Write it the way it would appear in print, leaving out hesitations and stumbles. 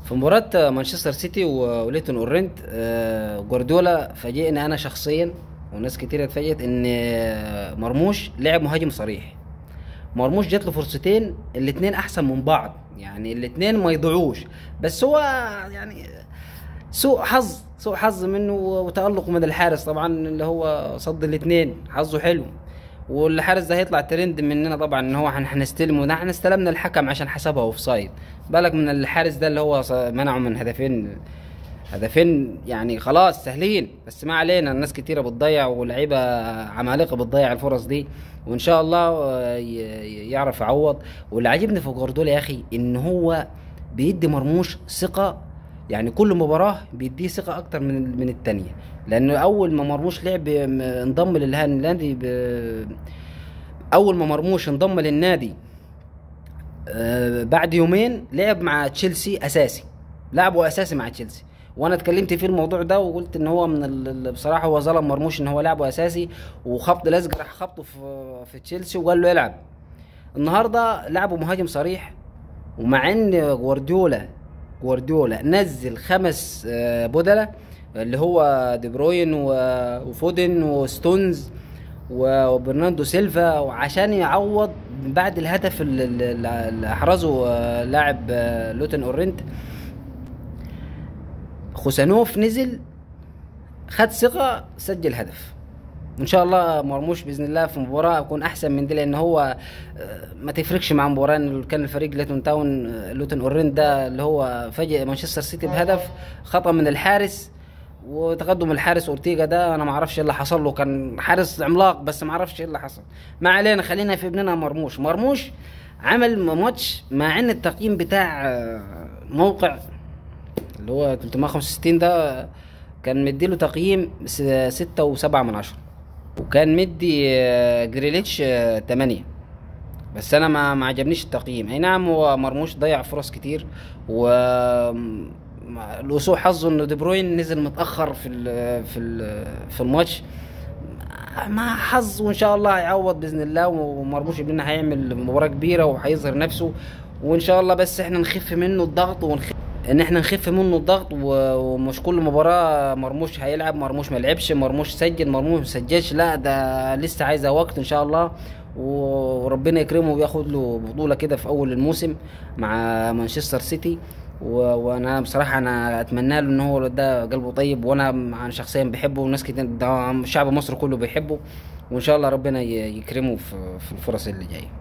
في مباراة مانشستر سيتي وليتون اورنت، جوارديولا فاجئني انا شخصيا وناس كتير اتفاجئت ان مرموش لعب مهاجم صريح. مرموش جات له فرصتين، الاتنين احسن من بعض، يعني الاتنين ما يضيعوش، بس هو يعني سوء حظ منه وتألق من الحارس طبعا، اللي هو صد الاتنين، حظه حلو. والحارس ده هيطلع ترند مننا طبعا، ان هو هنستلم، وده احنا استلمنا الحكم عشان حسبها اوف سايد. بالك من الحارس ده اللي هو منعه من هدفين يعني خلاص سهلين، بس ما علينا، الناس كتيرة بتضيع ولعيبة عمالقة بتضيع الفرص دي، وان شاء الله يعرف يعوض. واللي عاجبني في جوارديولا يا اخي ان هو بيدي مرموش ثقة، يعني كل مباراة بيديه ثقة أكتر من التانية. لأنه أول ما مرموش لعب انضم للنادي أول ما مرموش انضم للنادي بعد يومين لعب مع تشيلسي أساسي، لعبه أساسي مع تشيلسي. وأنا اتكلمت في الموضوع ده وقلت إن هو بصراحة هو ظلم مرموش إن هو لعبه أساسي، وخبط لزق راح خبطه في تشيلسي وقال له يلعب. النهارده لعبه مهاجم صريح، ومع ان جوارديولا نزل 5 بدلة، اللي هو دي بروين وفودن وستونز وبرناردو سيلفا، وعشان يعوض بعد الهدف اللي احرزه لاعب لوتن اورنت. خوسانوف نزل، خد ثقة، سجل هدف. ان شاء الله مرموش باذن الله في مباراه يكون احسن من دي، لان هو ما تفرقش مع مباراه ان كان الفريق لوتن اورين ده اللي هو فاجئ مانشستر سيتي بهدف خطا من الحارس، وتقدم الحارس اورتيجا ده انا ما اعرفش ايه اللي حصل له، كان حارس عملاق بس ما اعرفش ايه اللي حصل. ما علينا، خلينا في ابننا مرموش عمل ماتش، مع ان التقييم بتاع موقع اللي هو 365 ده كان مديله تقييم 6.7، وكان مدي جريليتش 8. بس انا ما عجبنيش التقييم. اي نعم هو مرموش ضيع فرص كتير، و لسوء حظه انه دي بروين نزل متاخر في الماتش، مع حظ، وان شاء الله هيعوض باذن الله، ومرموش ابننا هيعمل مباراه كبيره وهيظهر نفسه، وان شاء الله بس احنا نخف منه الضغط نخف منه الضغط، ومش كل مباراه مرموش هيلعب، مرموش ما لعبش، مرموش سجل، مرموش ما سجلش، لا ده لسه عايزه وقت ان شاء الله، وربنا يكرمه وياخد له بطوله كده في اول الموسم مع مانشستر سيتي. وانا بصراحه انا اتمنى له ان هو ده قلبه طيب، وانا شخصيا بحبه، وناس كتير ده شعب مصر كله بيحبه، وان شاء الله ربنا يكرمه في الفرص اللي جايه.